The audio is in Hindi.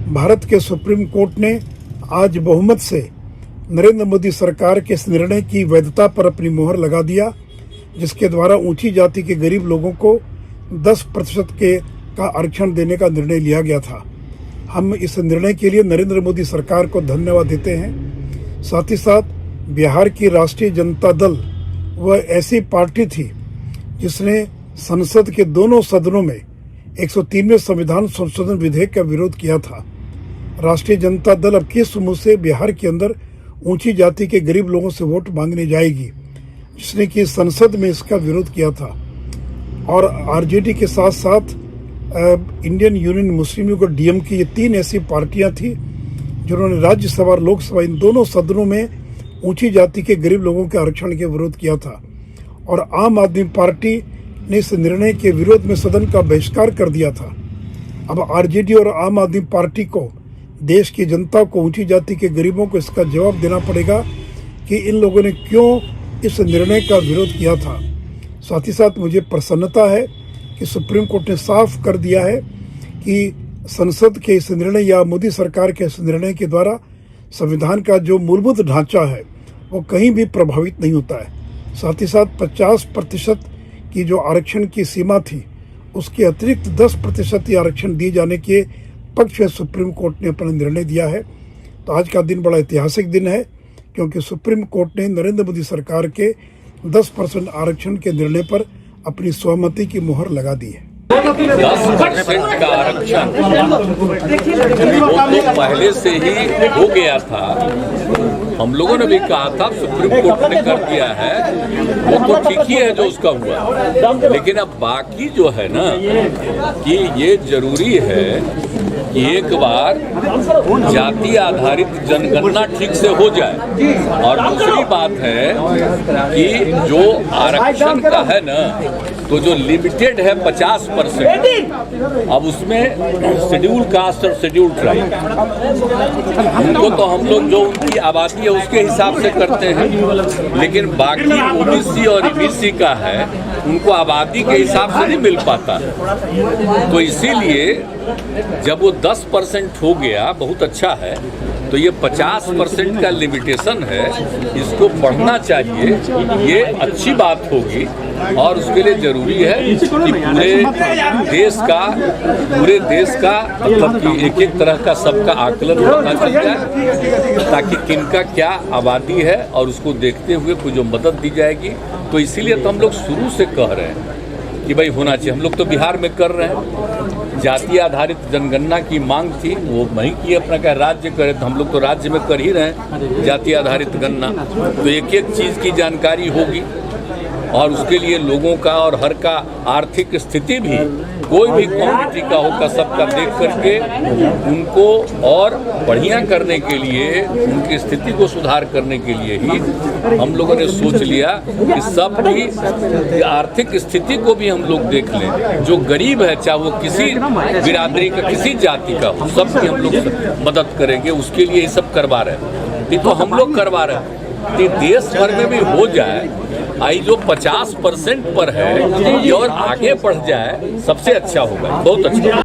भारत के सुप्रीम कोर्ट ने आज बहुमत से नरेंद्र मोदी सरकार के इस निर्णय की वैधता पर अपनी मोहर लगा दिया, जिसके द्वारा ऊंची जाति के गरीब लोगों को 10% का आरक्षण देने का निर्णय लिया गया था। हम इस निर्णय के लिए नरेंद्र मोदी सरकार को धन्यवाद देते हैं। साथ ही साथ बिहार की राष्ट्रीय जनता दल वह ऐसी पार्टी थी जिसने संसद के दोनों सदनों में 103वें संविधान संशोधन विधेयक का विरोध किया था। राष्ट्रीय जनता दल अब किस मुंह से बिहार के अंदर ऊंची जाति के गरीब लोगों से वोट मांगने जाएगी, जिसने कि संसद में इसका विरोध किया था। और आरजेडी के साथ साथ इंडियन यूनियन मुस्लिम लीग और डीएमके, ये तीन ऐसी पार्टियां थी जिन्होंने राज्यसभा और लोकसभा इन दोनों सदनों में ऊंची जाति के गरीब लोगों के आरक्षण के विरोध किया था। और आम आदमी पार्टी ने इस निर्णय के विरोध में सदन का बहिष्कार कर दिया था। अब आरजेडी और आम आदमी पार्टी को, देश की जनता को, ऊंची जाति के गरीबों को इसका जवाब देना पड़ेगा कि इन लोगों ने क्यों इस निर्णय का विरोध किया था। साथ ही साथ मुझे प्रसन्नता है कि सुप्रीम कोर्ट ने साफ कर दिया है कि संसद के इस निर्णय या मोदी सरकार के इस निर्णय के द्वारा संविधान का जो मूलभूत ढांचा है वो कहीं भी प्रभावित नहीं होता है। साथ ही साथ 50% की जो आरक्षण की सीमा थी उसके अतिरिक्त 10% ही आरक्षण दिए जाने के पक्ष में सुप्रीम कोर्ट ने अपना निर्णय दिया है। तो आज का दिन बड़ा ऐतिहासिक दिन है, क्योंकि सुप्रीम कोर्ट ने नरेंद्र मोदी सरकार के 10% आरक्षण के निर्णय पर अपनी सहमति की मुहर लगा दी है। 10% का आरक्षण वो तो पहले से ही हो गया था। हम लोगों ने भी कहा था, सुप्रीम कोर्ट ने कर दिया है, वो तो ठीक ही है जो उसका हुआ। लेकिन अब बाकी जो है ना, कि ये जरूरी है कि एक बार जाति आधारित जनगणना ठीक से हो जाए। और दूसरी बात है कि जो आरक्षण का है ना, तो जो लिमिटेड है 50%, अब उसमें शेड्यूल कास्ट और शेड्यूल ट्राइब, उनको तो हम लोग जो उनकी आबादी है उसके हिसाब से करते हैं, लेकिन बाकी ओबीसी और ईबीसी का है, उनको आबादी के हिसाब से नहीं मिल पाता। तो इसीलिए जब वो 10% हो गया, बहुत अच्छा है। तो ये 50% का लिमिटेशन है, इसको बढ़ना चाहिए, ये अच्छी बात होगी। और उसके लिए जरूरी है कि पूरे देश का मतलब कि एक तरह का सबका आकलन पता चल जाए, ताकि किनका क्या आबादी है और उसको देखते हुए कुछ जो मदद दी जाएगी। तो इसीलिए तो हम लोग शुरू से कह रहे हैं कि भाई होना चाहिए। हम लोग तो बिहार में कर रहे हैं, जाति आधारित जनगणना की मांग थी, वो नहीं की अपना क्या राज्य करे, तो हम लोग तो राज्य में कर ही रहे हैं जाति आधारित गणना। तो एक एक चीज़ की जानकारी होगी और उसके लिए लोगों का और हर का आर्थिक स्थिति भी, कोई भी कम्युनिटी का होगा, सबका देख करके उनको और बढ़िया करने के लिए, उनकी स्थिति को सुधार करने के लिए ही हम लोगों ने सोच लिया कि सब की आर्थिक स्थिति को भी हम लोग देख लें। जो गरीब है, चाहे वो किसी बिरादरी का, किसी जाति का हो, सबकी हम लोग मदद करेंगे। उसके लिए ये सब करवा रहे हैं, ये तो हम लोग करवा रहे हैं। कि देश भर में भी हो जाए, आई जो 50% पर है ये और आगे बढ़ जाए, सबसे अच्छा होगा, बहुत अच्छा।